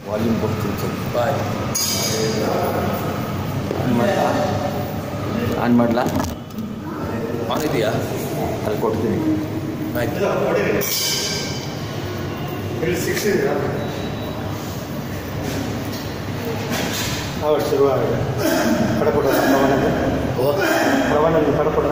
Volume ಕೊಡ್ತೀನಿ ಸ್ವಲ್ಪ. ಬಾಯ್ on ಮಾಡಲಾ? ಆನ್ ಇದೆಯಾ? ಅಲ್ಲಿ ಕೊಡ್ತೀನಿ. ಆಯ್ತು. ಶುರುವಾಗಿದೆ. ಕಡಕೊಡ ಪ್ರವಣಲ್ಲಿ ಕಡಕೊಡ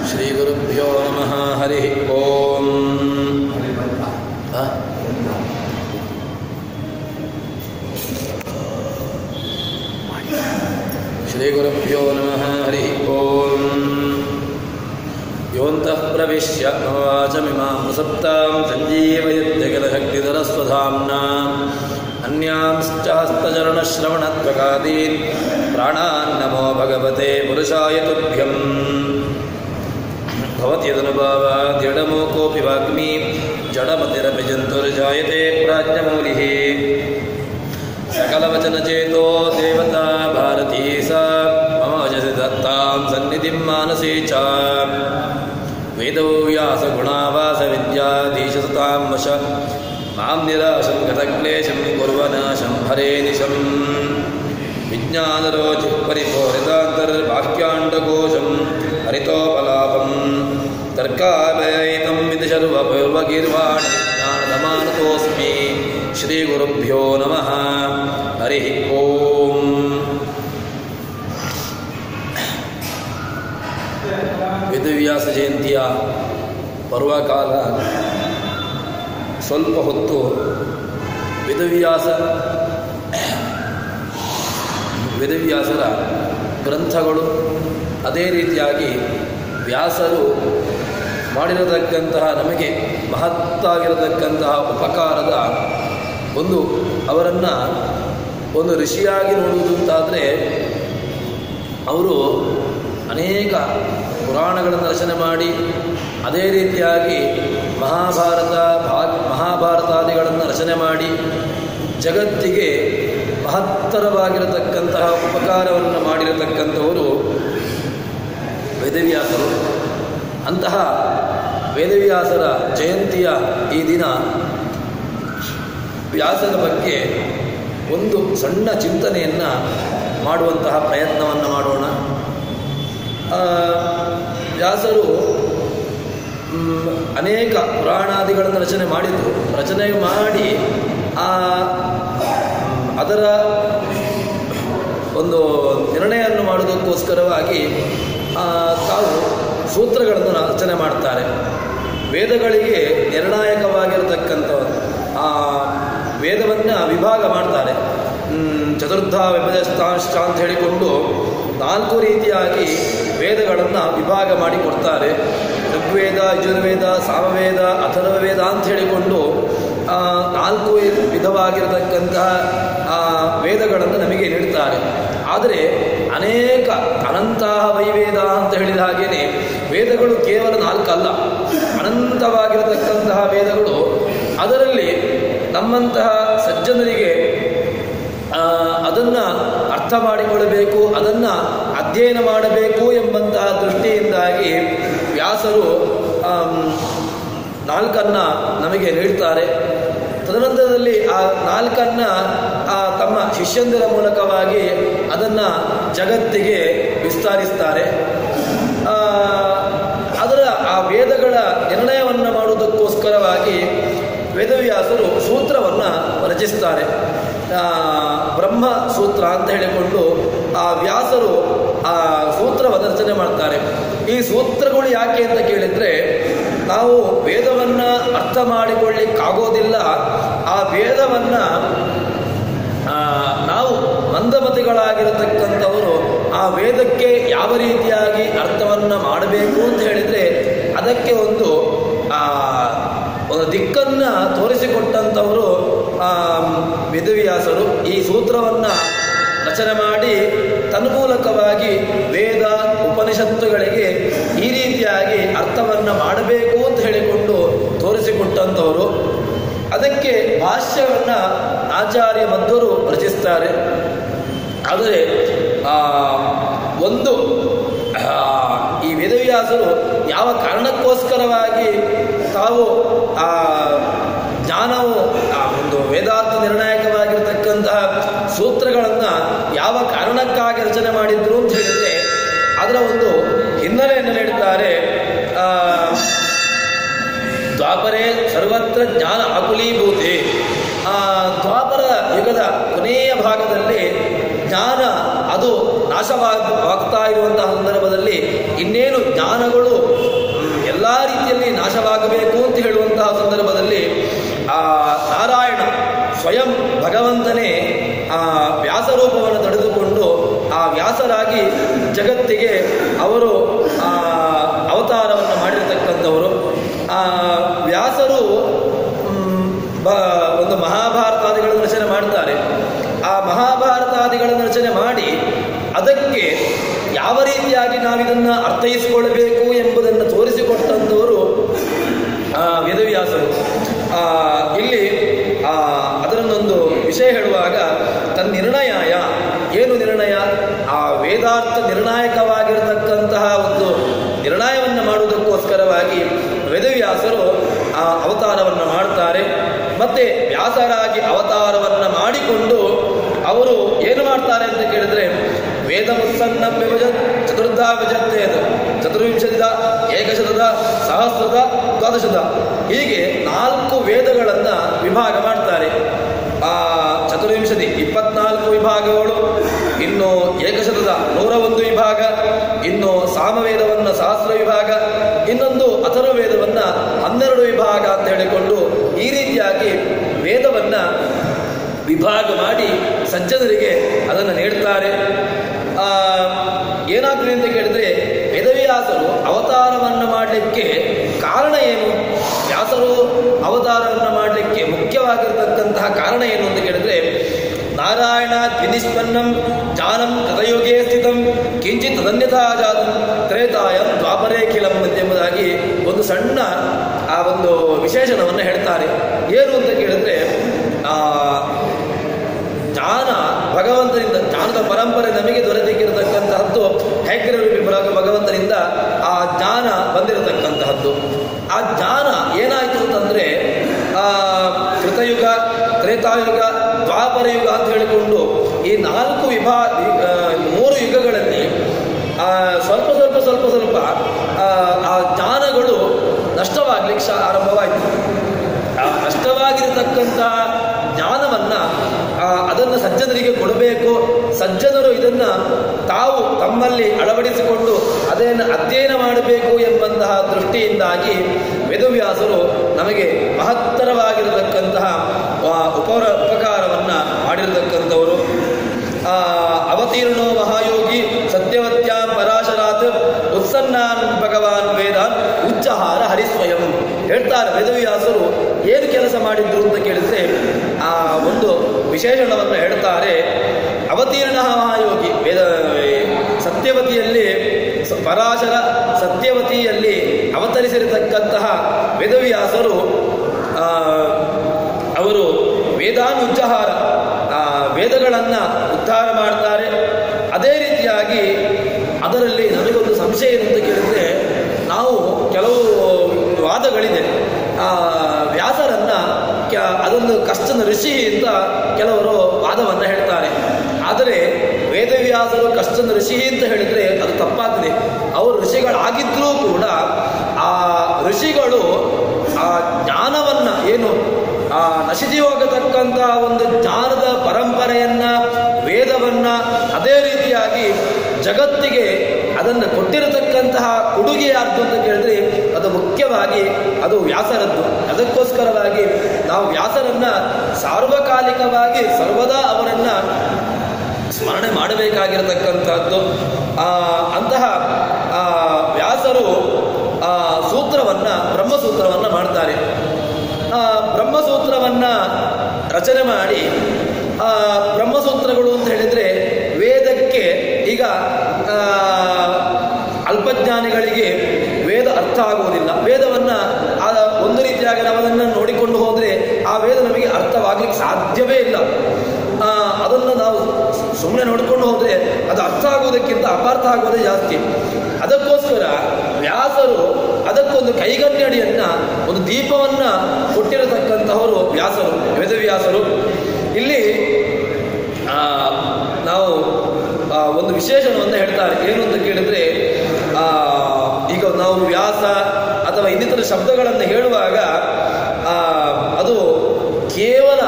ಶ್ರೀ ಗುರುಭ್ಯೋ ನಮಃ. ಹರಿ ಓಂ. ಶ್ರೀ ಗುರುಭ್ಯೋ ನಮಃ. ಹರಿ ಓಂ. ಯೋಂತಃ ಪ್ರವಿಶ್ಯ ಮಮ ವಾಚಮಿಮಾಂ ಪ್ರಸಪ್ತಾಂ ಸಂಜೀವಯತ್ಯಖಿಲಶಕ್ತಿಧರಸ್ವಧಾಮ್ನಾ ಅನ್ಯಾಂಶ್ಚ ಹಸ್ತಚರಣಶ್ರವಣತ್ವಗಾದೀನ್ ಪ್ರಾಣಾನ್ ನಮೋ ಭಗವತೆ ಪುರುಷಾಯ ತುಭ್ಯಂ. ಭವತ್ಯದನುಭಾವಾದ್ಯಡಮೋಕೋऽಪಿ ವಾಗ್ಮಿ ಜಡಮತಿರಪಿ ಜಂತುರ್ಜಾಯತೆ ಪ್ರಾಜ್ಞಮೌಲಿಃ. सकलवचनचेतो देवता भारती सा मम वचसि दत्तां सन्निधिं मानसे च. वेदव्यासगुणावासविद्याधीशसतां वश मां निराशं गतक्लेशं कुर्वनाशं हरे निशम्. विज्ञानरोचिः परिपूरितान्तर्बाह्याण्डकोशं हरितोपलापं तर्काभयैतं विदिशर्वपूर्वगीर्वाणं ज्ञानदमानतोऽस्मि. ಶ್ರೀ ಗುರುಭ್ಯೋ ನಮಃ. ಹರಿ ಓಂ. ವೇದವ್ಯಾಸ ಜಯಂತಿಯ ಪರ್ವಕಾಲ ಸ್ವಲ್ಪ ಹೊತ್ತು ವೇದವ್ಯಾಸರ ಗ್ರಂಥಗಳು, ಅದೇ ರೀತಿಯಾಗಿ ವ್ಯಾಸರು ಮಾಡಿರತಕ್ಕಂತಹ ನಮಗೆ ಮಹತ್ತಾಗಿರತಕ್ಕಂತಹ ಉಪಕಾರದ ಅವರನ್ನು ಒಂದು ಋಷಿಯಾಗಿ ನೋಡುವುದಂತಾದರೆ ಅವರು ಅನೇಕ ಪುರಾಣಗಳನ್ನು ರಚನೆ ಮಾಡಿ, ಅದೇ ರೀತಿಯಾಗಿ ಮಹಾಭಾರತಾದಿಗಳನ್ನು ರಚನೆ ಮಾಡಿ ಜಗತ್ತಿಗೆ ಮಹತ್ತರವಾಗಿರತಕ್ಕಂತಹ ಉಪಕಾರವನ್ನು ಮಾಡಿರತಕ್ಕಂಥವರು ವೇದವ್ಯಾಸರು. ಅಂತಹ ವೇದವ್ಯಾಸರ ಜಯಂತಿಯ ಈ ದಿನ ವ್ಯಾಸರ ಬಗ್ಗೆ ಒಂದು ಸಣ್ಣ ಚಿಂತನೆಯನ್ನು ಮಾಡುವಂತಹ ಪ್ರಯತ್ನವನ್ನು ಮಾಡೋಣ. ವ್ಯಾಸರು ಅನೇಕ ಪುರಾಣಾದಿಗಳನ್ನು ರಚನೆ ಮಾಡಿ ಅದರ ಒಂದು ನಿರ್ಣಯವನ್ನು ಮಾಡುವುದಕ್ಕೋಸ್ಕರವಾಗಿ ತಾವು ಸೂತ್ರಗಳನ್ನು ರಚನೆ ಮಾಡ್ತಾರೆ. ವೇದಗಳಿಗೆ ನಿರ್ಣಾಯಕವಾಗಿರತಕ್ಕಂಥವು ವೇದವನ್ನು ವಿಭಾಗ ಮಾಡ್ತಾರೆ. ಚತುರ್ಧ ವಿಭಜಸ್ತಾಂಶ ಅಂತ ಹೇಳಿಕೊಂಡು 4 ರೀತಿಯಾಗಿ ವೇದಗಳನ್ನು ವಿಭಾಗ ಮಾಡಿ ಕೊಡ್ತಾರೆ. ಋಗ್ವೇದ, ಯಜುರ್ವೇದ, ಸಾಮವೇದ, ಅಥರ್ವವೇದ ಅಂತ ಹೇಳಿಕೊಂಡು 4 ವಿಧವಾಗಿರತಕ್ಕಂತಹ ವೇದಗಳನ್ನು ನಮಗೆ ನೀಡ್ತಾರೆ. ಆದರೆ ಅನೇಕ ಅನಂತಹ ವೈವೇದ ಅಂತ ಹೇಳಿದ ಹಾಗೇನೆ ವೇದಗಳು ಕೇವಲ 4 ಅಲ್ಲ, ಅನಂತವಾಗಿರತಕ್ಕಂತಹ ವೇದಗಳು. ಅದರಲ್ಲಿ ನಮ್ಮಂತಹ ಸಜ್ಜನರಿಗೆ ಅದನ್ನು ಅರ್ಥ ಮಾಡಿಕೊಳ್ಳಬೇಕು, ಅದನ್ನು ಅಧ್ಯಯನ ಮಾಡಬೇಕು ಎಂಬಂತಹ ದೃಷ್ಟಿಯಿಂದಾಗಿ ವ್ಯಾಸರು 4 ನಮಗೆ ನೀಡ್ತಾರೆ. ತದನಂತರದಲ್ಲಿ ಆ 4 ತಮ್ಮ ಶಿಷ್ಯಂದಿರ ಮೂಲಕವಾಗಿ ಅದನ್ನು ಜಗತ್ತಿಗೆ ವಿಸ್ತರಿಸ್ತಾರೆ. ಅದರ ಆ ವೇದಗಳ ನಿರ್ಣಯವನ್ನು ಮಾಡುವುದಕ್ಕೋಸ್ಕರವಾಗಿ ವೇದವ್ಯಾಸರು ಸೂತ್ರವನ್ನು ರಚಿಸ್ತಾರೆ. ಬ್ರಹ್ಮ ಸೂತ್ರ ಅಂತ ಹೇಳಿಕೊಂಡು ಆ ವ್ಯಾಸರು ಆ ಸೂತ್ರವನ್ನು ರಚನೆ ಮಾಡ್ತಾರೆ. ಈ ಸೂತ್ರಗಳು ಯಾಕೆ ಅಂತ ಕೇಳಿದರೆ, ನಾವು ವೇದವನ್ನು ಅರ್ಥ ಮಾಡಿಕೊಳ್ಳಿಕ್ಕಾಗೋದಿಲ್ಲ. ಆ ವೇದವನ್ನು ನಾವು ಮಂದಮತಿಗಳಾಗಿರತಕ್ಕಂಥವರು ಆ ವೇದಕ್ಕೆ ಯಾವ ರೀತಿಯಾಗಿ ಅರ್ಥವನ್ನು ಮಾಡಬೇಕು ಅಂತ ಹೇಳಿದರೆ ಅದಕ್ಕೆ ಒಂದು ದಿಕ್ಕನ್ನು ತೋರಿಸಿಕೊಟ್ಟಂಥವರು ವೇದವ್ಯಾಸರು. ಈ ಸೂತ್ರವನ್ನು ರಚನೆ ಮಾಡಿ ತನ್ಮೂಲಕವಾಗಿ ವೇದ ಉಪನಿಷತ್ತುಗಳಿಗೆ ಈ ರೀತಿಯಾಗಿ ಅರ್ಥವನ್ನು ಮಾಡಬೇಕು ಅಂತ ಹೇಳಿಕೊಂಡು ತೋರಿಸಿಕೊಟ್ಟಂಥವರು. ಅದಕ್ಕೆ ಭಾಷ್ಯವನ್ನು ಆಚಾರ್ಯ ಮಧ್ವರು ರಚಿಸ್ತಾರೆ. ಆದರೆ ಒಂದು ಈ ವೇದವ್ಯಾಸರು ಯಾವ ಕಾರಣಕ್ಕೋಸ್ಕರವಾಗಿ ತಾವು ಜ್ಞಾನವು ಒಂದು ವೇದಾರ್ಥ ನಿರ್ಣಾಯಕವಾಗಿರ್ತಕ್ಕಂತಹ ಸೂತ್ರಗಳನ್ನು ಯಾವ ಕಾರಣಕ್ಕಾಗಿ ರಚನೆ ಮಾಡಿದ್ರು ಅಂತ ಹೇಳಿದರೆ ಅದರ ಒಂದು ಹಿನ್ನೆಲೆಯನ್ನು ನೀಡುತ್ತಾರೆ. ದ್ವಾಪರೇ ಸರ್ವತ್ರ ಜ್ಞಾನ ಆಕುಲೀಭೂತಿ. ದ್ವಾಪರ ಯುಗದ ಕೊನೆಯ ಭಾಗದಲ್ಲಿ ಜ್ಞಾನ ಅದು ನಾಶವಾಗ್ತಾ ಇರುವಂತಹ ಸಂದರ್ಭದಲ್ಲಿ ಇನ್ನೇನು ಜ್ಞಾನಗಳು ಎಲ್ಲ ರೀತಿಯಲ್ಲಿ ನಾಶವಾಗಬೇಕು ಅಂತ ಹೇಳುವಂತಹ ಸಂದರ್ಭದಲ್ಲಿ ನಾರಾಯಣ ಸ್ವಯಂ ಭಗವಂತನೇ ವ್ಯಾಸರೂಪವನ್ನು ತಡೆದುಕೊಂಡು ಆ ವ್ಯಾಸರಾಗಿ ಜಗತ್ತಿಗೆ ಅವರು ಅವತಾರವನ್ನು ಮಾಡಿರತಕ್ಕಂಥವರು. ವ್ಯಾಸರು ಒಂದು ಮಹಾಭಾರತಾದಿಗಳನ್ನು ರಚನೆ ಮಾಡ್ತಾರೆ. ಆ ಮಹಾಭಾರತಾದಿಗಳನ್ನು ರಚನೆ ಮಾಡಿ ಅದಕ್ಕೆ ಯಾವ ರೀತಿಯಾಗಿ ನಾವಿದನ್ನು ಅರ್ಥೈಸಿಕೊಳ್ಳಬೇಕು ಎಂಬುದನ್ನು ತೋರಿಸಿಕೊಟ್ಟಂಥವರು ವೇದವ್ಯಾಸರು. ಇಲ್ಲಿ ಅದರನ್ನೊಂದು ವಿಷಯ ಹೇಳುವಾಗ ತನ್ನ ನಿರ್ಣಯ ಏನು ನಿರ್ಣಯ, ಆ ವೇದಾರ್ಥ ನಿರ್ಣಾಯಕವಾಗಿರತಕ್ಕಂತಹ ಒಂದು ನಿರ್ಣಯವನ್ನು ಮಾಡುವುದಕ್ಕೋಸ್ಕರವಾಗಿ ವೇದವ್ಯಾಸರು ಆ ಅವತಾರವನ್ನು ಮಾಡ್ತಾರೆ. ಮತ್ತೆ ವ್ಯಾಸರಾಗಿ ಅವತಾರವನ್ನು ಮಾಡಿಕೊಂಡು ಅವರು ಏನು ಮಾಡ್ತಾರೆ ಅಂತ ಕೇಳಿದ್ರೆ ವೇದ ಮುತ್ಸನ್ನ ವಿಭಜ ಚತುರ್ಧಾ ವಿಭಜತ್ತೇದ ಚತುರ್ವಿಂಶತಿದ ಏಕಶತದ ಸಹಸ್ರದ ದ್ವಾದಶದ ಹೀಗೆ 4 ವೇದಗಳನ್ನು ವಿಭಾಗ ಮಾಡ್ತಾರೆ. ಚತುರ್ವಿಂಶತಿ 24 ವಿಭಾಗಗಳು, ಇನ್ನು ಏಕಶತದ 101 ವಿಭಾಗ, ಇನ್ನು ಸಾಮವೇದವನ್ನು ಸಹಸ್ರ ವಿಭಾಗ, ಇನ್ನೊಂದು ಅಥರ್ವವೇದವನ್ನು 12 ವಿಭಾಗ ಅಂತ ಹೇಳಿಕೊಂಡು ಈ ರೀತಿಯಾಗಿ ವೇದವನ್ನು ವಿಭಾಗ ಮಾಡಿ ಸಜ್ಜನರಿಗೆ ಅದನ್ನು ನೀಡ್ತಾರೆ. ಏನಾಗ್ತದೆ ಅಂತ ಕೇಳಿದ್ರೆ ವೇದವ್ಯಾಸರು ಅವತಾರವನ್ನು ಮಾಡಲಿಕ್ಕೆ ಕಾರಣ ಏನು, ವ್ಯಾಸರು ಅವತಾರವನ್ನು ಮಾಡಲಿಕ್ಕೆ ಮುಖ್ಯವಾಗಿರತಕ್ಕಂತಹ ಕಾರಣ ಏನು ಅಂತ ಕೇಳಿದ್ರೆ ನಾರಾಯಣ ದ್ವಿನಿಷ್ಪನ್ನಂ ಜ್ಞಾನಂ ಕೃತಯುಗೇ ಸ್ಥಿತಂ ಕಿಂಚಿತ್ ತದನ್ಯಥಾ ಜಾತಂ ತ್ರೇತಾಯಂ ದ್ವಾಪರೇಖಿಲಂ ಎಂಬುದಾಗಿ ಒಂದು ಸಣ್ಣ ಆ ಒಂದು ವಿಶೇಷಣವನ್ನು ಹೇಳ್ತಾರೆ. ಏನು ಅಂತ ಕೇಳಿದ್ರೆ ಜ್ಞಾನ ಭಗವಂತನಿಂದ, ಜ್ಞಾನದ ಪರಂಪರೆ ನಮಗೆ ದೊರೆತಿರತಕ್ಕಂತಹದ್ದು ಹೈಗ್ರೀವ ಭಗವಂತನಿಂದ ಆ ಜ್ಞಾನ ಬಂದಿರತಕ್ಕಂತಹದ್ದು. ಆ ಜ್ಞಾನ ಏನಾಯಿತು ಅಂತಂದರೆ ಕೃತಯುಗ, ತ್ರೇತಾಯುಗ, ದ್ವಾಪರ ಯುಗ ಅಂತ ಹೇಳಿಕೊಂಡು ಈ 3 ಯುಗಗಳಲ್ಲಿ ಸ್ವಲ್ಪ ಸ್ವಲ್ಪ ಸ್ವಲ್ಪ ಸ್ವಲ್ಪ ಆ ಜ್ಞಾನಗಳು ನಷ್ಟವಾಗಲಿಕ್ಕೆ ಆರಂಭವಾಯಿತು. ಆ ನಷ್ಟವಾಗಿರತಕ್ಕಂಥ ಜ್ಞಾನವನ್ನು ಅದನ್ನು ಸಜ್ಜನರಿಗೆ ಕೊಡಬೇಕು, ಸಜ್ಜನರು ಇದನ್ನು ತಾವು ತಮ್ಮಲ್ಲಿ ಅಳವಡಿಸಿಕೊಂಡು ಅದನ್ನು ಅಧ್ಯಯನ ಮಾಡಬೇಕು ಎಂಬಂತಹ ದೃಷ್ಟಿಯಿಂದಾಗಿ ವೇದವ್ಯಾಸರು ನಮಗೆ ಮಹತ್ತರವಾಗಿರತಕ್ಕಂತಹ ಉಪಕಾರವನ್ನು ಮಾಡಿರತಕ್ಕಂಥವರು. ಅವತೀರ್ಣೋ ಮಹಾಯೋಗಿ ಸತ್ಯವತ್ಯಾಂ ಪರಾಶರಾತ್ ಉತ್ಸನ್ನಾನ್ ಭಗವಾನ್ ವೇದಾನ್ ಉಚ್ಚಹಾರ ಹರಿಸ್ವಯಂ ಹೇಳ್ತಾರೆ. ವೇದವ್ಯಾಸರು ಏನು ಕೆಲಸ ಮಾಡಿದ್ರು ಅಂತ ಕೇಳಿದ್ರೆ ಆ ಒಂದು ವಿಶೇಷಣವನ್ನು ಹೇಳ್ತಾರೆ. ಅವತೀರ್ಣ ಮಹಾಯೋಗಿ ಸತ್ಯವತಿಯಲ್ಲಿ ಪರಾಶರ ಸತ್ಯವತಿಯಲ್ಲಿ ಅವತರಿಸಿರತಕ್ಕಂತಹ ವೇದವ್ಯಾಸರು ಅವರು ವೇದಾನುಜ್ಜಹಾರ ವೇದಗಳನ್ನು ಉದ್ಧಾರ ಮಾಡ್ತಾರೆ. ಅದೇ ರೀತಿಯಾಗಿ ಅದರಲ್ಲಿ ನಮಗೊಂದು ಸಂಶಯ ಏನು ಅಂತ ಕೇಳಿದರೆ ನಾವು ಕೆಲವು ವಾದಗಳಿದೆ. ವ್ಯಾಸರನ್ನು ಅದೊಂದು ಕಷ್ಟನ ಋಷಿ ಅಂತ ಕೆಲವರು ವಾದವನ್ನು ಹೇಳ್ತಾರೆ. ಆದರೆ ವೇದವ್ಯಾಸರು ಕಷ್ಟನ ಋಷಿ ಅಂತ ಹೇಳಿದರೆ ಅದು ತಪ್ಪಾಗ್ತದೆ. ಅವರು ಋಷಿಗಳಾಗಿದ್ದರೂ ಕೂಡ ಆ ಋಷಿಗಳು ಆ ಜ್ಞಾನವನ್ನು ಏನು ನಶಿಸಿ ಹೋಗತಕ್ಕಂಥ ಒಂದು ಜ್ಞಾನದ ಪರಂಪರೆಯನ್ನು, ವೇದವನ್ನು ಅದೇ ರೀತಿಯಾಗಿ ಜಗತ್ತಿಗೆ ಅದನ್ನು ಕೊಟ್ಟಿರತಕ್ಕಂತಹ ಕೊಡುಗೆ ಯಾರ್ದು ಅಂತ ಕೇಳಿದ್ರೆ ಅದು ಮುಖ್ಯವಾಗಿ ಅದು ವ್ಯಾಸರದ್ದು. ಅದಕ್ಕೋಸ್ಕರವಾಗಿ ನಾವು ವ್ಯಾಸರನ್ನು ಸಾರ್ವಕಾಲಿಕವಾಗಿ ಸರ್ವದಾ ಅವರನ್ನು ಸ್ಮರಣೆ ಮಾಡಬೇಕಾಗಿರತಕ್ಕಂಥದ್ದು. ಅಂತಹ ವ್ಯಾಸರು ಸೂತ್ರ ಬ್ರಹ್ಮಸೂತ್ರವನ್ನು ಮಾಡ್ತಾರೆ. ಬ್ರಹ್ಮಸೂತ್ರವನ್ನು ರಚನೆ ಮಾಡಿ ಬ್ರಹ್ಮಸೂತ್ರಗಳು ಅಂತ ಹೇಳಿದರೆ ವೇದಕ್ಕೆ ಈಗ ಅಲ್ಪಜ್ಞಾನಿಗಳಿಗೆ ವೇದ ಅರ್ಥ ಆಗುವುದಿಲ್ಲ. ವೇದವನ್ನು ಒಂದು ರೀತಿಯಾಗಿ ನಾವು ಅದನ್ನು ನೋಡಿಕೊಂಡು ಹೋದರೆ ಆ ವೇದ ನಮಗೆ ಅರ್ಥವಾಗಲಿಕ್ಕೆ ಸಾಧ್ಯವೇ ಇಲ್ಲ. ಅದನ್ನು ನಾವು ಸುಮ್ಮನೆ ನೋಡಿಕೊಂಡು ಹೋದರೆ ಅದು ಅರ್ಥ ಆಗುವುದಕ್ಕಿಂತ ಅಪಾರ್ಥ ಆಗುವುದೇ ಜಾಸ್ತಿ. ಅದಕ್ಕೋಸ್ಕರ ವ್ಯಾಸರು ಅದಕ್ಕೊಂದು ಕೈಗನ್ನಡಿಯನ್ನು, ಒಂದು ದೀಪವನ್ನು ಕೊಟ್ಟಿರತಕ್ಕಂತಹವರು ವ್ಯಾಸರು, ವೇದವ್ಯಾಸರು. ಇಲ್ಲಿ ನಾವು ಒಂದು ವಿಶೇಷಣವನ್ನು ಹೇಳ್ತಾರೆ. ಏನು ಅಂತ ಕೇಳಿದ್ರೆ, ಈಗ ನಾವು ವ್ಯಾಸ ಅಥವಾ ಇನ್ನಿತರ ಶಬ್ದಗಳನ್ನು ಹೇಳುವಾಗ ಅದು ಕೇವಲ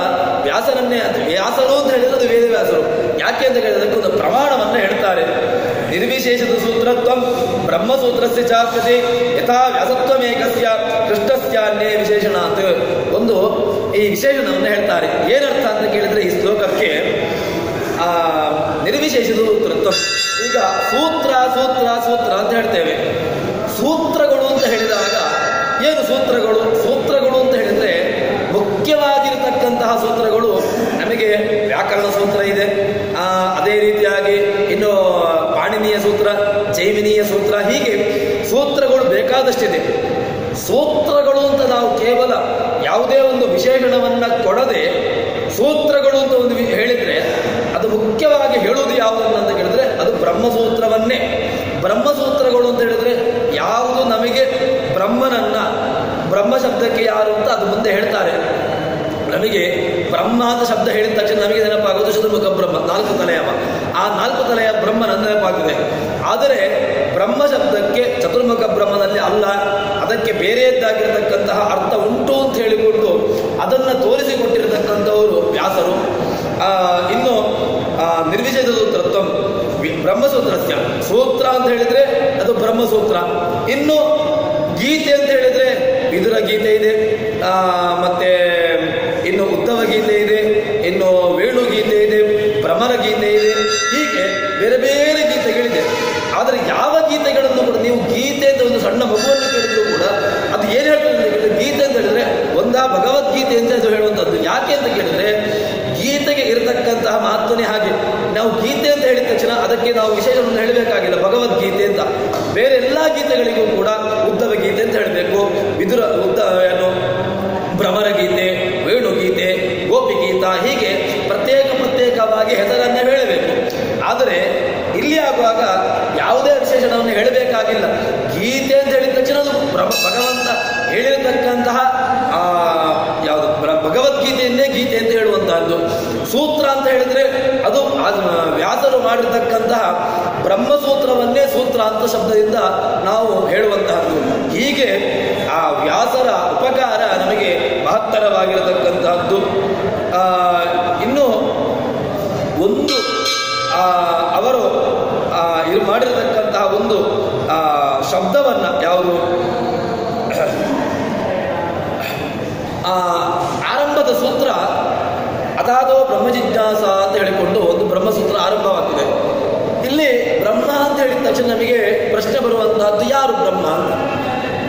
ವ್ಯಾಸರನ್ನೇ, ವ್ಯಾಸರು ಅಂತ ಹೇಳಿದ್ರೆ ಅದು ವೇದವ್ಯಾಸರು. ಯಾಕೆ ಅಂತ ಹೇಳಿದ್ರೆ ಅದಕ್ಕೊಂದು ಪ್ರಮಾಣವನ್ನು ಹೇಳ್ತಾರೆ. ನಿರ್ವಿಶೇಷದ ಸೂತ್ರತ್ವ ಬ್ರಹ್ಮಸೂತ್ರಸ್ಯ ಚಾಪ್ಯತೆ ಯಥಾ ವ್ಯಾಸತ್ವಮೇಕಸ್ಯ ಕೃಷ್ಣಸ್ಯಾನ್ಯೇ ವಿಶೇಷಣಾತ್. ಒಂದು ಈ ವಿಶೇಷಣವನ್ನು ಹೇಳ್ತಾರೆ. ಏನರ್ಥ ಅಂತ ಕೇಳಿದ್ರೆ ಈ ಶ್ಲೋಕಕ್ಕೆ ನಿರ್ವಿಶೇಷದ ಸೂತ್ರತ್ವ. ಈಗ ಸೂತ್ರ ಸೂತ್ರ ಸೂತ್ರ ಅಂತ ಹೇಳ್ತೇವೆ. ಸೂತ್ರಗಳು ಅಂತ ಹೇಳಿದಾಗ ಏನು ಸೂತ್ರಗಳು? ಸೂತ್ರಗಳು ಅಂತ ಹೇಳಿದ್ರೆ ಮುಖ್ಯವಾಗಿರತಕ್ಕಂತಹ ಸೂತ್ರಗಳು ನಮಗೆ ವ್ಯಾಕರಣ ಸೂತ್ರ ಇದೆ. ಅದೇ ರೀತಿಯಾಗಿ ಇನ್ನು ಪಾಣಿನಿಯ ಸೂತ್ರ, ಜೈಮಿನಿಯ ಸೂತ್ರ, ಹೀಗೆ ಸೂತ್ರಗಳು ಬೇಕಾದಷ್ಟಿದೆ. ಸೂತ್ರಗಳು ಅಂತ ನಾವು ಕೇವಲ ಯಾವುದೇ ಒಂದು ವಿಶೇಷಣವನ್ನು ಕೊಡದೆ ಸೂತ್ರಗಳು ಅಂತ ಒಂದು ಹೇಳಿದರೆ ಅದು ಮುಖ್ಯವಾಗಿ ಹೇಳುವುದು ಯಾವುದನ್ನು ಅಂತ ಹೇಳಿದ್ರೆ ಅದು ಬ್ರಹ್ಮಸೂತ್ರವನ್ನೇ. ಬ್ರಹ್ಮಸೂತ್ರಗಳು ಅಂತ ಹೇಳಿದ್ರೆ ಯಾವುದು ನಮಗೆ ಬ್ರಹ್ಮನನ್ನ, ಬ್ರಹ್ಮ ಶಬ್ದಕ್ಕೆ ಯಾರು ಅಂತ ಅದು ಮುಂದೆ ಹೇಳ್ತಾರೆ. ನಮಗೆ ಬ್ರಹ್ಮ ಅಂತ ಶಬ್ದ ಹೇಳಿದ ತಕ್ಷಣ ನಮಗೆ ನೆನಪಾಗೋದು ಚತುರ್ಮುಖ ಬ್ರಹ್ಮ, 4 ತಲೆಯವ. ಆ 4 ತಲೆಯ ಬ್ರಹ್ಮನ ನೆನಪಾಗಿದೆ. ಆದರೆ ಬ್ರಹ್ಮ ಶಬ್ದಕ್ಕೆ ಚತುರ್ಮುಖ ಬ್ರಹ್ಮನಲ್ಲಿ ಅಲ್ಲ, ಅದಕ್ಕೆ ಬೇರೆಯದ್ದಾಗಿರತಕ್ಕಂತಹ ಅರ್ಥ ಉಂಟು ಅಂತ ಹೇಳಿಕೊಂಡು ಅದನ್ನು ತೋರಿಸಿಕೊಟ್ಟಿರತಕ್ಕಂಥವರು ವ್ಯಾಸರು. ಇನ್ನು ನಿರ್ವಿಶೇಷ ಸೂತ್ರತ್ವ ಬ್ರಹ್ಮಸೂತ್ರಸ್ಯ, ಸೂತ್ರ ಅಂತ ಹೇಳಿದ್ರೆ ಅದು ಬ್ರಹ್ಮಸೂತ್ರ. ಇನ್ನು ಗೀತೆ ಅಂತ ಹೇಳಿದ್ರೆ ವಿದುರ ಗೀತೆ ಇದೆ, ಮತ್ತೆ ಇನ್ನು ಉದ್ಧವ ಗೀತೆ ಇದೆ, ಇನ್ನು ವೇಣು ಗೀತೆ ಇದೆ, ಭ್ರಮರ ಗೀತೆ ಇದೆ, ಹೀಗೆ ಬೇರೆ ಬೇರೆ ಗೀತೆಗಳಿದೆ. ಆದರೆ ಯಾವ ಗೀತೆಗಳನ್ನು ಕೂಡ ನೀವು ಗೀತೆ ಅಂತ ಒಂದು ಸಣ್ಣ ಮಗುವನ್ನು ಕೇಳಿದ್ರು ಕೂಡ ಅದು ಏನು ಹೇಳ್ತಾರೆ ಗೀತೆ ಅಂತ ಹೇಳಿದ್ರೆ ಒಂದಾ ಭಗವದ್ಗೀತೆ ಅಂತ ಅದು ಹೇಳುವಂಥದ್ದು. ಯಾಕೆ ಅಂತ ಕೇಳಿದ್ರೆ ಗೀತೆಗೆ ಇರತಕ್ಕಂತಹ ಮಹತ್ವನೇ ಹಾಗೆ. ನಾವು ಗೀತೆ ಅಂತ ಹೇಳಿದ ತಕ್ಷಣ ಅದಕ್ಕೆ ನಾವು ವಿಶೇಷವನ್ನು ಹೇಳಬೇಕಾಗಿಲ್ಲ, ಭಗವದ್ಗೀತೆ ಅಂತ. ಬೇರೆ ಎಲ್ಲ ಗೀತೆಗಳಿಗೂ ಕೂಡ ಉದ್ಧವ ಗೀತೆ ಅಂತ ಹೇಳಬೇಕು, ವಿದುರ ಏನು ಭ್ರಮರ ಗೀತೆ, ವೇಣುಗೀತೆ, ಗೋಪಿಗೀತ, ಹೀಗೆ ಪ್ರತ್ಯೇಕವಾಗಿ ಹೆಸರನ್ನೇ ಹೇಳಬೇಕು. ಆದರೆ ಇಲ್ಲಿ ಆಗುವಾಗ ಯಾವುದೇ ವಿಶೇಷಣವನ್ನು ಹೇಳಬೇಕಾಗಿಲ್ಲ. ಗೀತೆ ಅಂತ ಹೇಳಿದ ತಕ್ಷಣ ಅದು ಭಗವಂತ ಹೇಳಿರತಕ್ಕಂತಹ ಯಾವುದು ಭಗವದ್ಗೀತೆಯನ್ನೇ ಗೀತೆ ಅಂತ ಹೇಳುವಂತಹದ್ದು. ಸೂತ್ರ ಅಂತ ಹೇಳಿದ್ರೆ ಅದು ವ್ಯಾಸರು ಮಾಡಿರ್ತಕ್ಕಂತಹ ಬ್ರಹ್ಮಸೂತ್ರವನ್ನೇ ಸೂತ್ರ ಅಂತ ಶಬ್ದದಿಂದ ನಾವು ಹೇಳುವಂತಹದ್ದು. ಹೀಗೆ ಆ ವ್ಯಾಸರ ಉಪಕಾರ ನಮಗೆ ಮಹತ್ತರವಾಗಿರತಕ್ಕಂತಹದ್ದು. ಇನ್ನು ಒಂದು ಅವರು ಮಾಡಿರತಕ್ಕಂತಹ ಒಂದು ಶಬ್ದವನ್ನು ಯಾವುದು ಆರಂಭದ ಸೂತ್ರ ಅಥಾದೋ ಬ್ರಹ್ಮಜಿಜ್ಞಾಸ ಅಂತ ಹೇಳಿಕೊಂಡು ಒಂದು ಬ್ರಹ್ಮಸೂತ್ರ ಆರಂಭವಾಗ್ತದೆ. ಇಲ್ಲಿ ಬ್ರಹ್ಮ ಅಂತ ಹೇಳಿದ ತಕ್ಷಣ ನಮಗೆ ಪ್ರಶ್ನೆ ಬರುವಂತಹದ್ದು ಯಾರು ಬ್ರಹ್ಮ ಅಂತ.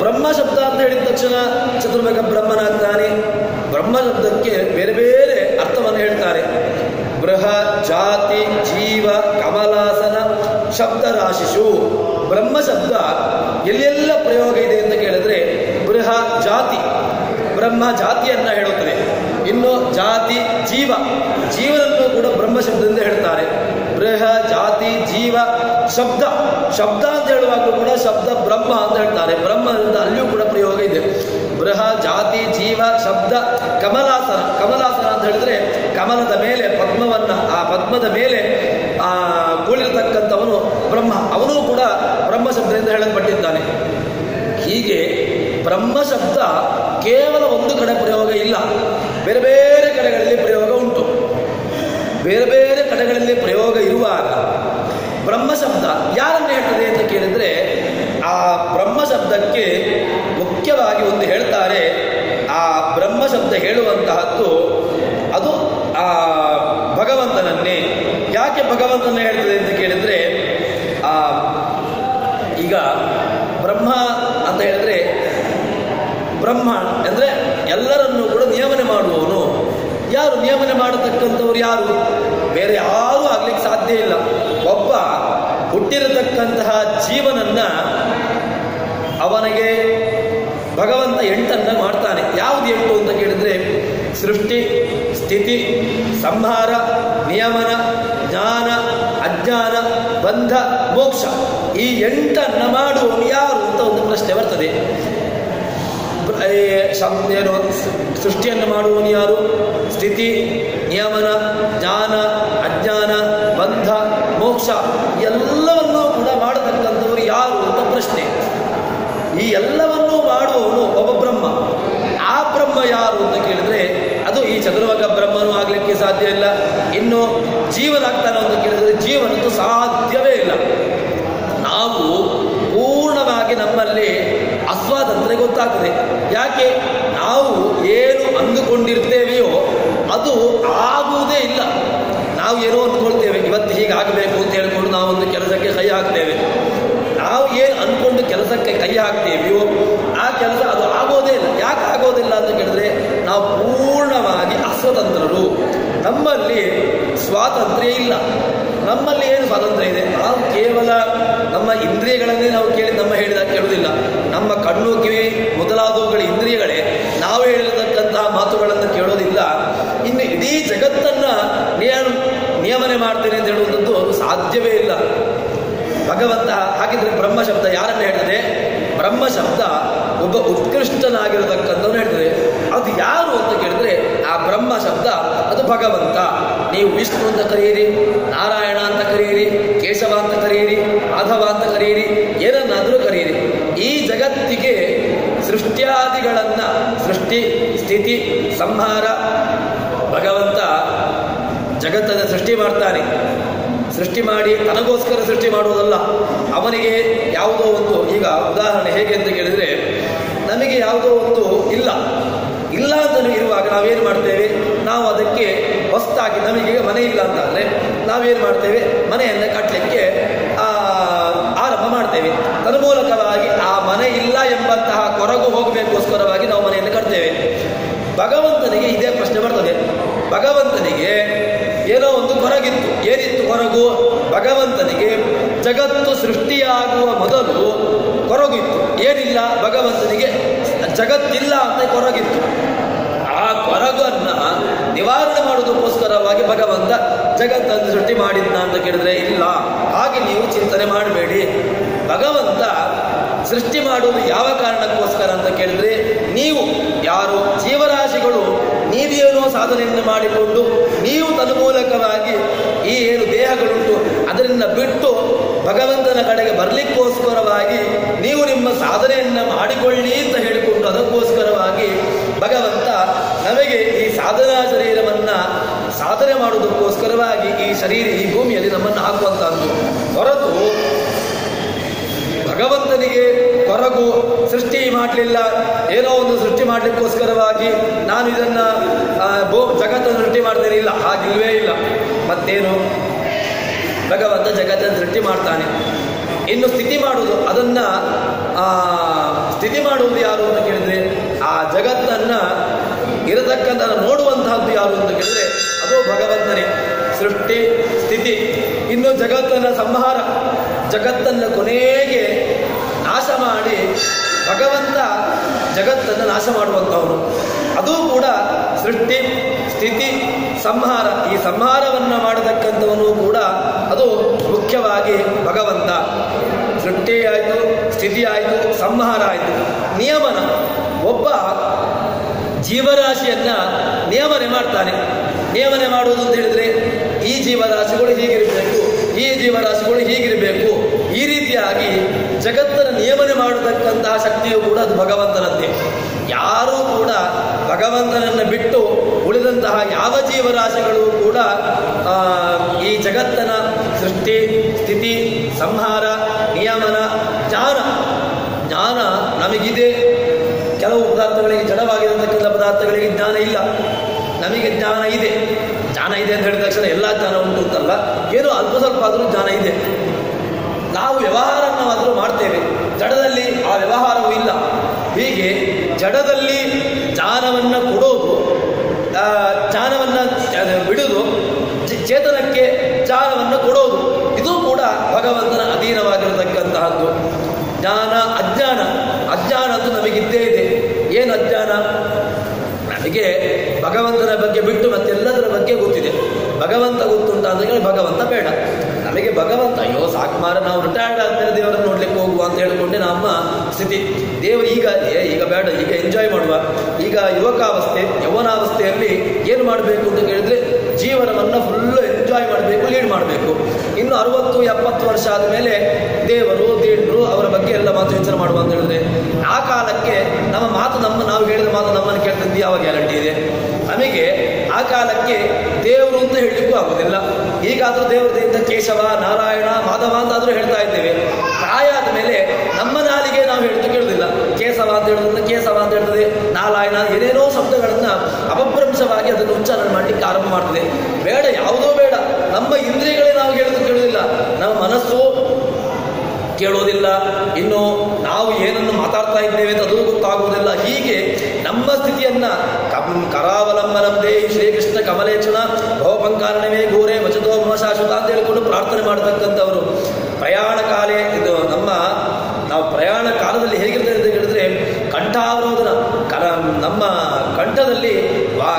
ಬ್ರಹ್ಮ ಶಬ್ದ ಅಂತ ಹೇಳಿದ ತಕ್ಷಣ ಚತುರ್ಮುಖ ಬ್ರಹ್ಮನಾಗ್ತಾನೆ. ಬ್ರಹ್ಮ ಶಬ್ದಕ್ಕೆ ಬೇರೆ ಬೇರೆ ಅರ್ಥವನ್ನು ಹೇಳ್ತಾರೆ. ಬೃಹ ಜಾತಿ ಜೀವ ಕಮಲಾಸನ ಶಬ್ದ ರಾಶಿಷು. ಬ್ರಹ್ಮ ಶಬ್ದ ಎಲ್ಲೆಲ್ಲ ಪ್ರಯೋಗ ಇದೆ ಅಂತ ಕೇಳಿದ್ರೆ ಬೃಹ ಜಾತಿ, ಬ್ರಹ್ಮ ಜಾತಿಯನ್ನ ಹೇಳುತ್ತದೆ. ಇನ್ನು ಜಾತಿ ಜೀವ, ಜೀವನನ್ನು ಕೂಡ ಬ್ರಹ್ಮ ಶಬ್ದದಿಂದ ಹೇಳ್ತಾರೆ. ಬೃಹ ಜಾತಿ ಜೀವ ಶಬ್ದ, ಶಬ್ದ ಅಂತ ಹೇಳುವಾಗಲೂ ಕೂಡ ಶಬ್ದ ಬ್ರಹ್ಮ ಅಂತ ಹೇಳ್ತಾರೆ. ಬ್ರಹ್ಮದಿಂದ ಅಲ್ಲಿಯೂ ಕೂಡ ಪ್ರಯೋಗ ಇದೆ. ಬೃಹ ಜಾತಿ ಜೀವ ಶಬ್ದ ಕಮಲಾಸನ, ಕಮಲಾಸನ ಅಂತ ಹೇಳಿದ್ರೆ ಕಮಲದ ಮೇಲೆ ಪದ್ಮವನ್ನ, ಆ ಪದ್ಮದ ಮೇಲೆ ಕೂಳಿರತಕ್ಕಂಥವನು ಬ್ರಹ್ಮ, ಅವನೂ ಕೂಡ ಬ್ರಹ್ಮ ಶಬ್ದದಿಂದ ಹೇಳಲ್ಪಟ್ಟಿದ್ದಾನೆ. ಹೀಗೆ ಬ್ರಹ್ಮ ಶಬ್ದ ಕೇವಲ ಒಂದು ಕಡೆ ಪ್ರಯೋಗ ಇಲ್ಲ, ಬೇರೆ ಬೇರೆ ಕಡೆಗಳಲ್ಲಿ ಪ್ರಯೋಗ ಉಂಟು. ಬೇರೆ ಬೇರೆ ಕಡೆಗಳಲ್ಲಿ ಪ್ರಯೋಗ ಇರುವಾಗ ಬ್ರಹ್ಮ ಶಬ್ದ ಯಾರನ್ನು ಹೇಳ್ತದೆ ಅಂತ ಕೇಳಿದ್ರೆ ಆ ಬ್ರಹ್ಮ ಶಬ್ದಕ್ಕೆ ಮುಖ್ಯವಾಗಿ ಒಂದು ಹೇಳ್ತಾರೆ. ಆ ಬ್ರಹ್ಮ ಶಬ್ದ ಹೇಳುವಂತಹದ್ದು ಅದು ಆ ಭಗವಂತನನ್ನೇ. ಯಾಕೆ ಭಗವಂತನ ಹೇಳ್ತದೆ ಅಂತ ಕೇಳಿದ್ರೆ ಈಗ ಬ್ರಹ್ಮ ಅಂತ ಹೇಳಿದ್ರೆ ಬ್ರಹ್ಮ ಅಂದರೆ ಎಲ್ಲರನ್ನೂ ಕೂಡ ನಿಯಮನೆ ಮಾಡುವವನು. ಯಾರು ನಿಯಮನೆ ಮಾಡತಕ್ಕಂಥವ್ರು? ಯಾರು? ಬೇರೆ ಯಾರೂ ಆಗ್ಲಿಕ್ಕೆ ಸಾಧ್ಯ ಇಲ್ಲ. ಒಬ್ಬ ಹುಟ್ಟಿರತಕ್ಕಂತಹ ಜೀವನನ್ನ ಅವನಿಗೆ ಭಗವಂತ 8 ಮಾಡ್ತಾನೆ. ಯಾವುದು 8 ಅಂತ ಕೇಳಿದ್ರೆ ಸೃಷ್ಟಿ, ಸ್ಥಿತಿ, ಸಂಹಾರ, ನಿಯಮನ, ಜ್ಞಾನ, ಅಜ್ಞಾನ, ಬಂಧ, ಮೋಕ್ಷ. ಈ 8 ಮಾಡುವವನು ಯಾರು ಅಂತ ಒಂದು ಪ್ರಶ್ನೆ ಬರ್ತದೆ. ಏನು ಸೃಷ್ಟಿಯನ್ನು ಮಾಡುವವನು ಯಾರು? ಸ್ಥಿತಿ, ನಿಯಮನ, ಜ್ಞಾನ, ಅಜ್ಞಾನ, ಬಂಧ, ಮೋಕ್ಷ ಎಲ್ಲವನ್ನೂ ಕೂಡ ಮಾಡತಕ್ಕಂಥವರು ಯಾರು ಅಂತ ಪ್ರಶ್ನೆ. ಈ ಎಲ್ಲವನ್ನೂ ಮಾಡುವವನು ಒಬ್ಬ ಬ್ರಹ್ಮ. ಆ ಬ್ರಹ್ಮ ಯಾರು ಅಂತ ಕೇಳಿದ್ರೆ ಅದು ಈ ಚತುರ್ವರ್ಗ ಬ್ರಹ್ಮನೂ ಆಗ್ಲಿಕ್ಕೆ ಸಾಧ್ಯ ಇಲ್ಲ. ಇನ್ನು ಜೀವನಾಗ್ತಾನೆ ಅಂತ ಕೇಳಿದ್ರೆ ಜೀವನಂತೂ ಸಾಧ್ಯವೇ ಇಲ್ಲ. ನಾವು ಪೂರ್ಣವಾಗಿ ನಮ್ಮಲ್ಲಿ ಅಸ್ವಾತಂತ್ರ್ಯ ಗೊತ್ತಾಗ್ತದೆ. ಯಾಕೆ? ನಾವು ಏನು ಅಂದುಕೊಂಡಿರ್ತೇವೆಯೋ ಅದು ಆಗುವುದೇ ಇಲ್ಲ. ನಾವು ಏನೋ ಅಂದ್ಕೊಳ್ತೇವೆ, ಇವತ್ತು ಹೀಗಾಗಬೇಕು ಅಂತ ಹೇಳ್ಕೊಂಡು ನಾವೊಂದು ಕೆಲಸಕ್ಕೆ ಕೈ ಹಾಕ್ತೇವೆ. ನಾವು ಏನು ಅಂದ್ಕೊಂಡು ಕೆಲಸಕ್ಕೆ ಕೈ ಹಾಕ್ತೇವೆಯೋ ಆ ಕೆಲಸ ಅದು ಆಗೋದೇ ಇಲ್ಲ. ಯಾಕೆ ಆಗೋದಿಲ್ಲ ಅಂತ ಕೇಳಿದ್ರೆ ನಾವು ಪೂರ್ಣವಾಗಿ ಅಸ್ವತಂತ್ರರು. ನಮ್ಮಲ್ಲಿ ಸ್ವಾತಂತ್ರ್ಯ ಇಲ್ಲ. ನಮ್ಮಲ್ಲಿ ಏನು ಸ್ವಾತಂತ್ರ್ಯ ಇದೆ? ನಾವು ಕೇವಲ ನಮ್ಮ ಇಂದ್ರಿಯಗಳನ್ನೇ ನಾವು ನಮ್ಮ ಹೇಳಿದಾಗ ಕೇಳುವುದಿಲ್ಲ. ನಮ್ಮ ಕಣ್ಣು, ಕಿವಿ ಮೊದಲಾದವುಗಳ ಇಂದ್ರಿಯಗಳೇ ನಾವು ಹೇಳಿರತಕ್ಕಂತಹ ಮಾತುಗಳನ್ನು ಕೇಳೋದಿಲ್ಲ. ಇನ್ನು ಇಡೀ ಜಗತ್ತನ್ನು ನಿಯಮನೆ ಮಾಡ್ತೇನೆ ಅಂತ ಹೇಳುವಂಥದ್ದು ಅದು ಸಾಧ್ಯವೇ ಇಲ್ಲ. ಭಗವಂತ ಹಾಗಿದ್ರೆ ಬ್ರಹ್ಮ ಶಬ್ದ ಯಾರನ್ನು ಹೇಳ್ತದೆ? ಬ್ರಹ್ಮ ಶಬ್ದ ಒಬ್ಬ ಉತ್ಕೃಷ್ಟನಾಗಿರತಕ್ಕಂಥವ್ನು ಹೇಳ್ತದೆ. ಅದು ಯಾರು ಅಂತ ಕೇಳಿದ್ರೆ ಆ ಬ್ರಹ್ಮ ಶಬ್ದ ಅದು ಭಗವಂತ. ನೀವು ವಿಷ್ಣು ಅಂತ ಕರೆಯಿರಿ, ನಾರಾಯಣ ಅಂತ ಕರೆಯಿರಿ, ಕೇಶವ ಅಂತ ಕರೆಯಿರಿ, ಮಾಧವ ಅಂತ ಕರೆಯಿರಿ, ಏನನ್ನಾದರೂ ಕರೆಯಿರಿ. ಈ ಜಗತ್ತಿಗೆ ಸೃಷ್ಟ್ಯಾದಿಗಳನ್ನ ಸೃಷ್ಟಿ, ಸ್ಥಿತಿ, ಸಂಹಾರ ಭಗವಂತ ಜಗತ್ತನ್ನು ಸೃಷ್ಟಿ ಮಾಡ್ತಾನೆ. ಸೃಷ್ಟಿ ಮಾಡಿ ತನಗೋಸ್ಕರ ಸೃಷ್ಟಿ ಮಾಡುವುದಲ್ಲ. ಅವನಿಗೆ ಯಾವುದೋ ಒಂದು, ಈಗ ಉದಾಹರಣೆ ಹೇಗೆ ಅಂತ ಕೇಳಿದರೆ ನಮಗೆ ಯಾವುದೋ ಒಂದು ಇಲ್ಲ ಅಂತ ಇರುವಾಗ ನಾವೇನು ಮಾಡ್ತೇವೆ? ನಾವು ಅದಕ್ಕೆ ಹೊಸದಾಗಿ ನಮಗೀಗ ಮನೆ ಇಲ್ಲ ಅಂತಾದರೆ ನಾವೇನು ಮಾಡ್ತೇವೆ? ಮನೆಯನ್ನು ಕಟ್ಟಲಿಕ್ಕೆ ಆರಂಭ ಮಾಡ್ತೇವೆ. ತನ್ಮೂಲಕವಾಗಿ ಆ ಮನೆ ಇಲ್ಲ ಎಂಬಂತಹ ಕೊರಗು ಹೋಗಬೇಕೋಸ್ಕರವಾಗಿ ನಾವು ಮನೆಯನ್ನು ಕಟ್ತೇವೆ. ಭಗವಂತನಿಗೆ ಇದೇ ಪ್ರಶ್ನೆ ಬರ್ತದೆ. ಭಗವಂತನಿಗೆ ಏನೋ ಒಂದು ಕೊರಗಿತ್ತು. ಏನಿತ್ತು ಕೊರಗು? ಭಗವಂತನಿಗೆ ಜಗತ್ತು ಸೃಷ್ಟಿಯಾಗುವ ಮೊದಲು ಕೊರಗಿತ್ತು. ಏನಿಲ್ಲ? ಭಗವಂತನಿಗೆ ಜಗತ್ತಿಲ್ಲ ಅಂತ ಕೊರಗಿತ್ತು. ಆ ಕೊರಗನ್ನ ನಿವಾರಣೆ ಮಾಡುವುದಕ್ಕೋಸ್ಕರವಾಗಿ ಭಗವಂತ ಜಗತ್ತನ್ನು ಸೃಷ್ಟಿ ಮಾಡಿದ್ನ ಅಂತ ಕೇಳಿದ್ರೆ ಇಲ್ಲ. ಹಾಗೆ ನೀವು ಚಿಂತನೆ ಮಾಡಬೇಡಿ. ಭಗವಂತ ಸೃಷ್ಟಿ ಮಾಡುವುದು ಯಾವ ಕಾರಣಕ್ಕೋಸ್ಕರ ಅಂತ ಕೇಳಿದ್ರೆ ನೀವು ಯಾರು ಜೀವರಾಶಿಗಳು ನೀವೇನೋ ಸಾಧನೆಯನ್ನು ಮಾಡಿಕೊಂಡು ನೀವು ತನ್ಮೂಲಕವಾಗಿ ಈ ಏನು ದೇಹಗಳುಂಟು ಅದರಿಂದ ಬಿಟ್ಟು ಭಗವಂತನ ಕಡೆಗೆ ಬರಲಿಕ್ಕೋಸ್ಕರವಾಗಿ ನೀವು ನಿಮ್ಮ ಸಾಧನೆಯನ್ನು ಮಾಡಿಕೊಳ್ಳಿ ಅಂತ ಹೇಳಿಕೊಂಡು ಅದಕ್ಕೋಸ್ಕರವಾಗಿ ಭಗವಂತ ನಮಗೆ ಈ ಸಾಧನಾ ಶರೀರವನ್ನು ಸಾಧನೆ ಮಾಡುವುದಕ್ಕೋಸ್ಕರವಾಗಿ ಈ ಭೂಮಿಯಲ್ಲಿ ನಮ್ಮನ್ನು ಹಾಕುವಂತಹದ್ದು ಹೊರತು ಭಗವಂತನಿಗೆ ಕೊರಗು ಸೃಷ್ಟಿ ಮಾಡಲಿಲ್ಲ, ಏನೋ ಒಂದು ಸೃಷ್ಟಿ ಮಾಡಲಿಕ್ಕೋಸ್ಕರವಾಗಿ ನಾನು ಇದನ್ನು ಜಗತ್ತನ್ನು ಸೃಷ್ಟಿ ಮಾಡ್ತೇನೆ, ಇಲ್ಲ, ಹಾಗಿಲ್ವೇ ಇಲ್ಲ. ಮತ್ತೇನು? ಭಗವಂತ ಜಗತ್ತನ್ನು ಸೃಷ್ಟಿ ಮಾಡ್ತಾನೆ. ಇನ್ನು ಸ್ಥಿತಿ ಮಾಡುವುದು, ಅದನ್ನು ಸ್ಥಿತಿ ಮಾಡುವುದು ಯಾರು ಅಂತ ಕೇಳಿದರೆ ಆ ಜಗತ್ತನ್ನು ಇರತಕ್ಕಂಥ ನೋಡುವಂತಹದ್ದು ಯಾರು ಅಂತ ಕೇಳಿದರೆ ಅದು ಭಗವಂತನೇ. ಸೃಷ್ಟಿ, ಸ್ಥಿತಿ, ಇನ್ನು ಜಗತ್ತನ್ನು ಸಂಹಾರ, ಜಗತ್ತನ್ನು ಕೊನೆಗೆ ನಾಶ ಮಾಡಿ ಭಗವಂತ ಜಗತ್ತನ್ನು ನಾಶ ಮಾಡುವಂಥವನು. ಅದು ಕೂಡ ಸೃಷ್ಟಿ, ಸ್ಥಿತಿ, ಸಂಹಾರ. ಈ ಸಂಹಾರವನ್ನು ಮಾಡತಕ್ಕಂಥವನು ಕೂಡ ಅದು ಮುಖ್ಯವಾಗಿ ಭಗವಂತ. ಸೃಷ್ಟಿ ಆಯಿತು, ಸ್ಥಿತಿ ಆಯಿತು, ಸಂಹಾರ ಆಯಿತು. ನಿಯಮನ, ಒಬ್ಬ ಜೀವರಾಶಿಯನ್ನು ನಿಯಮನೆ ಮಾಡ್ತಾನೆ. ನಿಯಮನೆ ಮಾಡುವುದು ಅಂತ ಹೇಳಿದರೆ ಈ ಜೀವರಾಶಿಗಳು ಹೀಗಿರಬೇಕು, ಈ ಜೀವರಾಶಿಗಳು ಹೀಗಿರಬೇಕು, ಈ ರೀತಿಯಾಗಿ ಜಗತ್ತನ್ನು ನಿಯಮನೆ ಮಾಡತಕ್ಕಂತಹ ಶಕ್ತಿಯು ಕೂಡ ಅದು ಭಗವಂತನದ್ದೇ. ಯಾರೂ ಕೂಡ ಭಗವಂತನನ್ನು ಬಿಟ್ಟು ಉಳಿದಂತಹ ಯಾವ ಜೀವರಾಶಿಗಳು ಕೂಡ ಈ ಜಗತ್ತನ ಸೃಷ್ಟಿ, ಸ್ಥಿತಿ, ಸಂಹಾರ, ನಿಯಮನ, ಜ್ಞಾನ ನಮಗಿದೆ. ಕೆಲವು ಪದಾರ್ಥಗಳಿಗೆ, ಜಡವಾಗಿರತಕ್ಕಂಥ ಪದಾರ್ಥಗಳಿಗೆ ಜ್ಞಾನ ಇಲ್ಲ, ನಮಗೆ ಜ್ಞಾನ ಇದೆ. ಜ್ಞಾನ ಇದೆ ಅಂತ ಹೇಳಿದ ತಕ್ಷಣ ಎಲ್ಲ ಜ್ಞಾನ ಉಂಟು ಅಂತಲ್ಲ, ಏನೋ ಅಲ್ಪ ಸ್ವಲ್ಪ ಆದರೂ ಜ್ಞಾನ ಇದೆ. ನಾವು ವ್ಯವಹಾರವನ್ನಾದರೂ ಮಾಡ್ತೇವೆ, ಜಡದಲ್ಲಿ ಆ ವ್ಯವಹಾರವೂ ಇಲ್ಲ. ಹೀಗೆ ಜಡದಲ್ಲಿ ಜ್ಞಾನವನ್ನು ಕೊಡೋದು, ಜ್ಞಾನವನ್ನು ಬಿಡುವುದು, ಚೇತನಕ್ಕೆ ಜ್ಞಾನವನ್ನು ಕೊಡೋದು, ಇದು ಕೂಡ ಭಗವಂತನ ಅಧೀನವಾಗಿರತಕ್ಕಂತಹದ್ದು. ಜ್ಞಾನ ಅಜ್ಞಾನ, ಅಜ್ಞಾನ ಅಂತೂ ನಮಗಿದ್ದೇ ಇದೆ. ಏನು ಅಜ್ಞಾನ? ನಮಗೆ ಭಗವಂತನ ಬಗ್ಗೆ ಬಿಟ್ಟು ಮತ್ತೆಲ್ಲದರ ಬಗ್ಗೆ ಗೊತ್ತಿದೆ. ಭಗವಂತ ಗೊತ್ತುಂಟ ಅಂದರೆ ಭಗವಂತ ಬೇಡ ನಮಗೆ. ಭಗವಂತ ಅಯ್ಯೋ ಸಾಕು ಮಾರ, ನಾವು ರಿಟೈರ್ಡ್ ಆದ್ಮೇಲೆ ದೇವರನ್ನು ನೋಡ್ಲಿಕ್ಕೆ ಹೋಗುವ ಅಂತ ಹೇಳಿಕೊಂಡೆ ನಮ್ಮ ಸ್ಥಿತಿ. ದೇವರು ಈಗ ಬೇಡ, ಈಗ ಎಂಜಾಯ್ ಮಾಡುವ, ಈಗ ಯುವಕಾವಸ್ಥೆ ಯೌವನಾವಸ್ಥೆಯಲ್ಲಿ ಏನು ಮಾಡಬೇಕು ಅಂತ ಕೇಳಿದ್ರೆ ಜೀವನವನ್ನು ಫುಲ್ಲು ಎಂಜಾಯ್ ಮಾಡಬೇಕು, ಲೀಡ್ ಮಾಡಬೇಕು. ಇನ್ನು 60-70 ವರ್ಷ ಆದಮೇಲೆ ದೇವರು ದೇವರು ಅವರ ಬಗ್ಗೆ ಎಲ್ಲ ಮಾತು ಯೋಚನೆ ಮಾಡುವ ಅಂತ ಹೇಳಿದ್ರೆ ಆ ಕಾಲಕ್ಕೆ ನಮ್ಮ ಮಾತು ನಾವು ಹೇಳಿದ ಮಾತು ನಮ್ಮನ್ನು ಕೇಳ್ತಿದ್ದು ಯಾವ ಗ್ಯಾರಂಟಿ ಇದೆ? ನಮಗೆ ಆ ಕಾಲಕ್ಕೆ ದೇವರು ಅಂತ ಹೇಳಲಿಕ್ಕೂ ಆಗೋದಿಲ್ಲ. ಈಗಾದರೂ ದೇವರದಿಂದ ಕೇಶವ, ನಾರಾಯಣ, ಮಾಧವ ಅಂತಾದರೂ ಹೇಳ್ತಾ ಇದ್ದೇವೆ. ಪ್ರಾಯ ಆದ ಮೇಲೆ ನಮ್ಮ ನಾಲಿಗೆ ನಾವು ಹೇಳಿದ್ದು ಕೇಳುವುದಿಲ್ಲ. ಕೇಶವ ಅಂತ ಹೇಳೋದ್ರಿಂದ ಕೇಶವ ಅಂತ ಹೇಳ್ತದೆ, ನಾರಾಯಣ ಏನೇನೋ ಶಬ್ದಗಳನ್ನು ಅಪಭ್ರಂಶವಾಗಿ ಅದನ್ನು ಉಚ್ಚಾರಣೆ ಮಾಡಲಿಕ್ಕೆ ಆರಂಭ ಮಾಡ್ತದೆ. ಬೇಡ, ಯಾವುದೋ ಬೇಡ, ನಮ್ಮ ಇಂದ್ರಿಯಗಳೇ ನಾವು ಹೇಳಿದ್ದು ಕೇಳುವುದಿಲ್ಲ, ನಮ್ಮ ಮನಸ್ಸು ಕೇಳೋದಿಲ್ಲ, ಇನ್ನು ನಾವು ಏನನ್ನು ಮಾತಾಡ್ತಾ ಇದ್ದೇವೆ ಅಂತ ಅದು ಗೊತ್ತಾಗುವುದಿಲ್ಲ. ಹೀಗೆ ನಮ್ಮ ಸ್ಥಿತಿಯನ್ನ ಕರಾವಲಂಬನಂ ದೇಹಿ ಶ್ರೀಕೃಷ್ಣ ಕಮಲೇಕ್ಷಣ ಭವಪಂಕಾರಣವೇ ಘೋರೆ ವಚತೋ ಮಮ ಶಾಶ್ವತ ಅಂತ ಹೇಳಿಕೊಂಡು ಪ್ರಾರ್ಥನೆ ಮಾಡತಕ್ಕಂಥವರು. ಪ್ರಯಾಣ ಕಾಲೇ ಇದು ನಾವು ಪ್ರಯಾಣ ಕಾಲದಲ್ಲಿ ಹೇಗಿರ್ತದೆ ಅಂತ ಹೇಳಿದ್ರೆ ಕಂಠಾವರೋಧನ, ನಮ್ಮ ಕಂಠದಲ್ಲಿ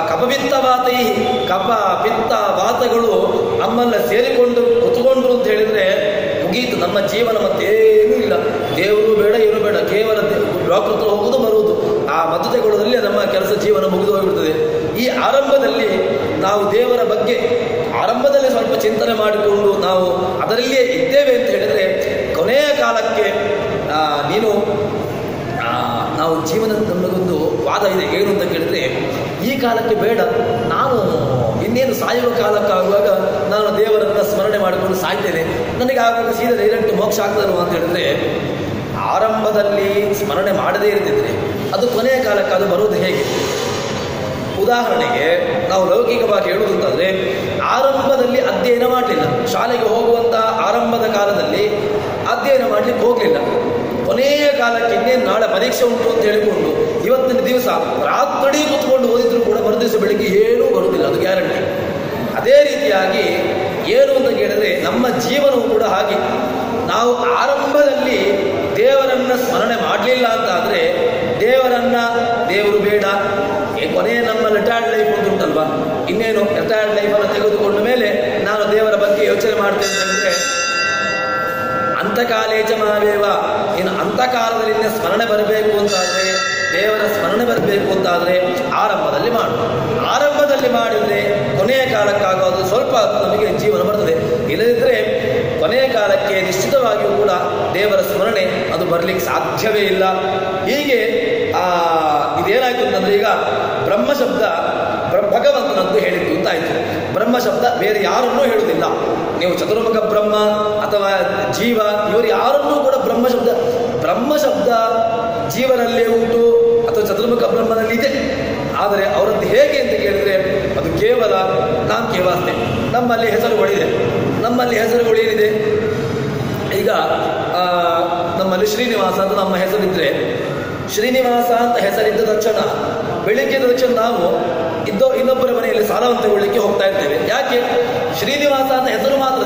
ಕಪಪಿತ್ತ ವಾತೈ, ಕಪ ಪಿತ್ತ ವಾತಗಳು ನಮ್ಮನ್ನ ಸೇರಿಕೊಂಡು ಕುತ್ಕೊಂಡ್ರು ಅಂತ ಹೇಳಿದ್ರೆ ಮುಗೀತು, ನಮ್ಮ ಜೀವನ ಮತ್ತೇನೂ ಇಲ್ಲ. ದೇವರು ಬೇಡ, ಏನು ಬೇಡ, ಕೇವಲ ಡಾಕ್ಟರ್ ಹತ್ರ ಹೋಗುವುದು ಬರುವುದು, ಆ ಮದ್ದು ತೆಗೊಳ್ಳೋದ್ರಲ್ಲಿ ನಮ್ಮ ಕೆಲಸ ಜೀವನ ಮುಗಿದು ಹೋಗಿಬಿಡ್ತದೆ. ಈ ಆರಂಭದಲ್ಲಿ ನಾವು ದೇವರ ಬಗ್ಗೆ ಆರಂಭದಲ್ಲಿ ಸ್ವಲ್ಪ ಚಿಂತನೆ ಮಾಡಿಕೊಂಡು ನಾವು ಅದರಲ್ಲಿಯೇ ಇದ್ದೇವೆ ಅಂತ ಹೇಳಿದ್ರೆ ಕೊನೆಯ ಕಾಲಕ್ಕೆ ನಾವು ಜೀವನ ನಮಗೊಂದು ವಾದ ಇದೆ. ಏನು ಅಂತ ಕೇಳಿದ್ರೆ ಈ ಕಾಲಕ್ಕೆ ಬೇಡ, ನಾನು ಇನ್ನೇನು ಸಾಯುವ ಕಾಲಕ್ಕಾಗುವಾಗ ನಾನು ದೇವರನ್ನ ಸ್ಮರಣೆ ಮಾಡಿಕೊಂಡು ಸಾಯ್ತೇನೆ, ನನಗೆ ಆವಾಗ ಸೀದಾ ಡೈರೆಕ್ಟ್ ಮೋಕ್ಷ ಆಗ್ತದಲ್ವ ಅಂತ ಹೇಳಿದ್ರೆ ಆರಂಭದಲ್ಲಿ ಸ್ಮರಣೆ ಮಾಡದೇ ಇರ್ತಿದ್ರೆ ಅದು ಕೊನೆಯ ಕಾಲಕ್ಕೆ ಅದು ಬರುವುದು ಹೇಗೆ? ಉದಾಹರಣೆಗೆ ನಾವು ಲೌಕಿಕವಾಗಿ ಹೇಳುವುದಂತಂದ್ರೆ ಆರಂಭದಲ್ಲಿ ಅಧ್ಯಯನ ಮಾಡಲಿಲ್ಲ, ಶಾಲೆಗೆ ಹೋಗುವಂಥ ಆರಂಭದ ಕಾಲದಲ್ಲಿ ಅಧ್ಯಯನ ಮಾಡಲಿಕ್ಕೆ ಹೋಗಲಿಲ್ಲ. ಕೊನೆಯ ಕಾಲಕ್ಕೆ ಇನ್ನೇನು ನಾಳೆ ಪರೀಕ್ಷೆ ಉಂಟು ಅಂತ ಹೇಳಿಕೊಂಡು ಇವತ್ತಿನ ದಿವಸ ರಾತ್ರಿ ಕೂತ್ಕೊಂಡು ಓದಿದ್ರು ಕೂಡ ಮರುದಿವಸ ಬೆಳಿಗ್ಗೆ ಏನೂ ಬರುವುದಿಲ್ಲ, ಅದು ಗ್ಯಾರಂಟಿ. ಅದೇ ರೀತಿಯಾಗಿ ಏನು ಅಂತ ಕೇಳಿದ್ರೆ ನಮ್ಮ ಜೀವನವು ಕೂಡ ಹಾಗೆ. ನಾವು ಆರಂಭದಲ್ಲಿ ದೇವರನ್ನ ಸ್ಮರಣೆ ಮಾಡಲಿಲ್ಲ ಅಂತ ಆದರೆ ದೇವರು ಬೇಡ, ಕೊನೆಯ ನಮ್ಮ ರಿಟೈರ್ಡ್ ಲೈಫ್ ಅಂತ ಉಂಟಲ್ವಾ, ಇನ್ನೇನು ರಿಟೈರ್ಡ್ ಲೈಫನ್ನು ತೆಗೆದುಕೊಂಡ ಮೇಲೆ ನಾನು ದೇವರ ಬಗ್ಗೆ ಯೋಚನೆ ಮಾಡ್ತೇನೆ ಅಂದರೆ ಅಂತಕಾಲೇಚ ಮಾವೇವ, ಇನ್ನು ಅಂತಕಾಲದಲ್ಲಿ ಸ್ಮರಣೆ ಬರಬೇಕು ಅಂತಾದರೆ, ದೇವರ ಸ್ಮರಣೆ ಬರಬೇಕು ಅಂತಾದರೆ ಆರಂಭದಲ್ಲಿ ಮಾಡು. ಆರಂಭದಲ್ಲಿ ಮಾಡಿದರೆ ಕೊನೆಯ ಕಾಲಕ್ಕಾಗೋದು ಸ್ವಲ್ಪ ನಮಗೆ ಜೀವನ ಬರ್ತದೆ. ಇಲ್ಲದಿದ್ದರೆ ಕೊನೆಯ ಕಾಲಕ್ಕೆ ನಿಶ್ಚಿತವಾಗಿಯೂ ಕೂಡ ದೇವರ ಸ್ಮರಣೆ ಅದು ಬರಲಿಕ್ಕೆ ಸಾಧ್ಯವೇ ಇಲ್ಲ. ಹೀಗೆ ಇದೇನಾಯ್ತು ಅಂತಂದರೆ ಈಗ ಬ್ರಹ್ಮಶಬ್ದ ಭಗವಂತನದ್ದು ಹೇಳಿದ್ದು ಅಂತಾಯಿತು. ಬ್ರಹ್ಮಶಬ್ದ ಬೇರೆ ಯಾರನ್ನೂ ಹೇಳುವುದಿಲ್ಲ. ನೀವು ಚತುರ್ಮುಖ ಬ್ರಹ್ಮ ಅಥವಾ ಜೀವ ಇವರು ಯಾರನ್ನೂ ಕೂಡ ಬ್ರಹ್ಮಶಬ್ದ ಜೀವನಲ್ಲೇ ಉಂಟು ಅಥವಾ ಚತುರ್ಮುಖ ಬ್ರಹ್ಮನಲ್ಲಿ ಇದೆ. ಆದರೆ ಅವರದ್ದು ಹೇಗೆ ಅಂತ ಕೇಳಿದರೆ ಅದು ಕೇವಲ ನಾಮಕೇವಾಸ್ತೆ. ನಮ್ಮಲ್ಲಿ ಹೆಸರುಗಳು ಏನಿದೆ? ಈಗ ನಮ್ಮಲ್ಲಿ ಶ್ರೀನಿವಾಸ ಅಂತ ನಮ್ಮ ಹೆಸರಿದ್ದರೆ, ಶ್ರೀನಿವಾಸ ಅಂತ ಹೆಸರಿದ್ದ ತಕ್ಷಣ ಬೆಳಿಗ್ಗೆ ತಕ್ಷಣ ನಾವು ಇನ್ನೊಬ್ಬರ ಮನೆಯಲ್ಲಿ ಸಾಲವನ್ನು ತಗೊಳ್ಳಿಕ್ಕೆ ಹೋಗ್ತಾ ಇರ್ತೇವೆ. ಯಾಕೆ? ಶ್ರೀನಿವಾಸ ಅಂತ ಹೆಸರು ಮಾತ್ರ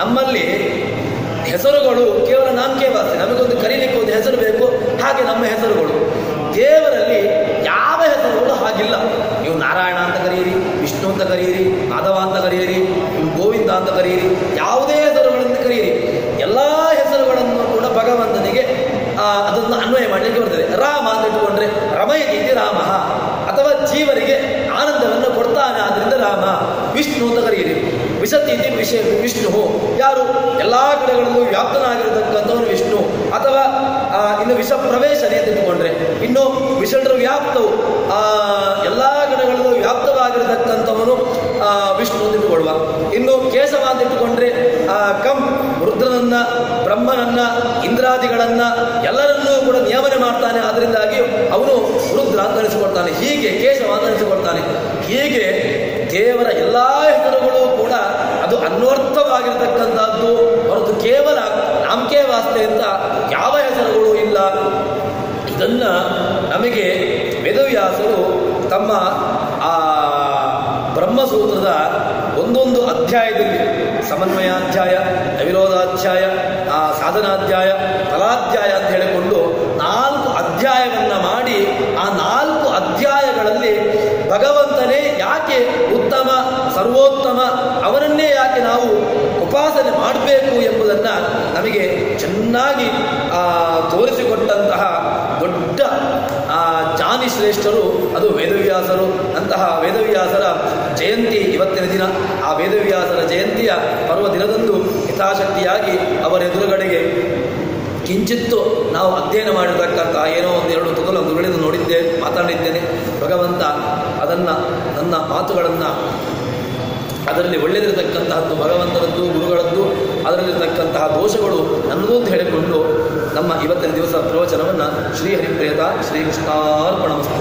ನಮ್ಮಲ್ಲಿ ಹೆಸರುಗಳು ಕೇವಲ ನಾಮಕೇವಾಸ್ತೆ. ನಮಗೊಂದು ಕರೀಲಿಕ್ಕೆ ಒಂದು ಹೆಸರು ಬೇಕು, ಹಾಗೆ ನಮ್ಮ ಹೆಸರುಗಳು. ದೇವರಲ್ಲಿ ಯಾವ ಹೆಸರುಗಳು ಹಾಗಿಲ್ಲ. ನೀವು ನಾರಾಯಣ ಅಂತ ಕರೆಯಿರಿ, ವಿಷ್ಣು ಅಂತ ಕರೆಯಿರಿ, ಮಾಧವ ಅಂತ ಕರೆಯಿರಿ, ಗೋವಿಂದ ಅಂತ ಕರೆಯಿರಿ, ಯಾವುದೇ ಹೆಸರುಗಳನ್ನು ಕರೆಯಿರಿ, ಎಲ್ಲ ಹೆಸರುಗಳನ್ನು ಕೂಡ ಭಗವಂತನಿಗೆ ಅದನ್ನು ಅನ್ವಯ ಮಾಡಲಿಕ್ಕೆ ಬರ್ತದೆ. ರಾಮ ಅಂತ ಇಟ್ಟುಕೊಂಡ್ರೆ ರಮಯತಿ ರಾಮ, ಅಥವಾ ಜೀವರಿಗೆ ಆನಂದವನ್ನು ಕೊಡ್ತಾನೆ ಆದ್ದರಿಂದ ರಾಮ. ವಿಷ್ಣು ಅಂತ ಕರೆಯಿರಿ, ವಿಶತಿ ವಿಷ್ಣು, ಯಾರು ಎಲ್ಲ ಕಡೆಗಳಲ್ಲೂ ವ್ಯಾಪ್ತನಾಗಿರತಕ್ಕಂಥವನು ವಿಷ್ಣು. ಅಥವಾ ಇನ್ನು ವಿಷ ಪ್ರವೇಶನೆ ಅಂತ ಇಟ್ಟುಕೊಂಡ್ರೆ ಇನ್ನು ವಿಷಲ್ರ ವ್ಯಾಪ್ತವು ಎಲ್ಲ ಕಡೆಗಳಲ್ಲೂ ವ್ಯಾಪ್ತವಾಗಿರತಕ್ಕಂಥವನು ವಿಷ್ಣು ಅಂತ ಇಟ್ಟುಕೊಳ್ಳುವ. ಇನ್ನು ಕೇಶವ ಅಂತ ಇಟ್ಟುಕೊಂಡ್ರೆ ರುದ್ರನನ್ನ, ಬ್ರಹ್ಮನನ್ನ, ಇಂದ್ರಾದಿಗಳನ್ನ ಎಲ್ಲರನ್ನೂ ಕೂಡ ನಿಯಮನೆ ಮಾಡ್ತಾನೆ, ಆದ್ದರಿಂದಾಗಿ ಅವನು ರುದ್ರ ಅಂತ ಅನಿಸಿಕೊಳ್ತಾನೆ. ಹೀಗೆ ಕೇಶವ ಅಂತ ಅನಿಸಿಕೊಳ್ತಾನೆ. ಹೀಗೆ ದೇವರ ಎಲ್ಲ ಹೆಸರುಗಳು ಕೂಡ ಅದು ಅನ್ವರ್ಥವಾಗಿರತಕ್ಕಂಥದ್ದು ಹೊರತು ಕೇವಲ ನಾಮಕೇವಾಸ್ತೆ ಅಂತ ಯಾವ ಹೆಸರುಗಳು ಇಲ್ಲ. ಇದನ್ನು ನಮಗೆ ವೇದವ್ಯಾಸರು ತಮ್ಮ ಆ ಬ್ರಹ್ಮಸೂತ್ರದ ಒಂದೊಂದು ಅಧ್ಯಾಯದಲ್ಲಿ ಸಮನ್ವಯಾಧ್ಯಾಯ, ಅವಿರೋಧಾಧ್ಯಾಯ, ಸಾಧನಾಧ್ಯಾಯ, ಫಲಾಧ್ಯಾಯ ಅಂತ ಹೇಳಿಕೊಂಡು 4 ಅಧ್ಯಾಯವನ್ನು ಮಾಡಿ ಆ 4 ಅಧ್ಯಾಯಗಳಲ್ಲಿ ಭಗವಂತನೇ ಯಾಕೆ ಉತ್ತಮ ಸರ್ವೋತ್ತಮ, ಅವನನ್ನೇ ಯಾಕೆ ನಾವು ಉಪಾಸನೆ ಮಾಡಬೇಕು ಎಂಬುದನ್ನು ನಮಗೆ ಚೆನ್ನಾಗಿ ತೋರಿಸಿಕೊಟ್ಟಂತಹ ದೊಡ್ಡ ಜ್ಞಾನಿ ಶ್ರೇಷ್ಠರು ಅದು ವೇದವ್ಯಾಸರು. ಅಂತಹ ವೇದವ್ಯಾಸರ ಜಯಂತಿ ಇವತ್ತಿನ ದಿನ. ಆ ವೇದವ್ಯಾಸರ ಜಯಂತಿಯ ಪರ್ವ ದಿನದಂದು ಯಥಾಶಕ್ತಿಯಾಗಿ ಅವರ ಎದುರುಗಡೆಗೆ ಕಿಂಚಿತ್ತು ನಾವು ಅಧ್ಯಯನ ಮಾಡಿರ್ತಕ್ಕಂಥ ಏನೋ ಒಂದೆರಡು ತುಗಲುಗಳನ್ನು ನೋಡಿದ್ದೆ, ಮಾತಾಡಿದ್ದೇನೆ. ಭಗವಂತ ಅದನ್ನು ನನ್ನ ಮಾತುಗಳನ್ನು ಅದರಲ್ಲಿ ಒಳ್ಳೆಯದಿರತಕ್ಕಂತಹದ್ದು ಭಗವಂತನದ್ದು, ಗುರುಗಳದ್ದು, ಅದರಲ್ಲಿರತಕ್ಕಂತಹ ದೋಷಗಳು ನನ್ನದು ಅಂತ ಹೇಳಿಕೊಂಡು ನಮ್ಮ ಇವತ್ತಿನ ದಿವಸ ಪ್ರವಚನವನ್ನು ಶ್ರೀಹರಿಪ್ರೇತ ಶ್ರೀಕೃಷ್ಣಾರ್ಪಣಮಸ್ತು.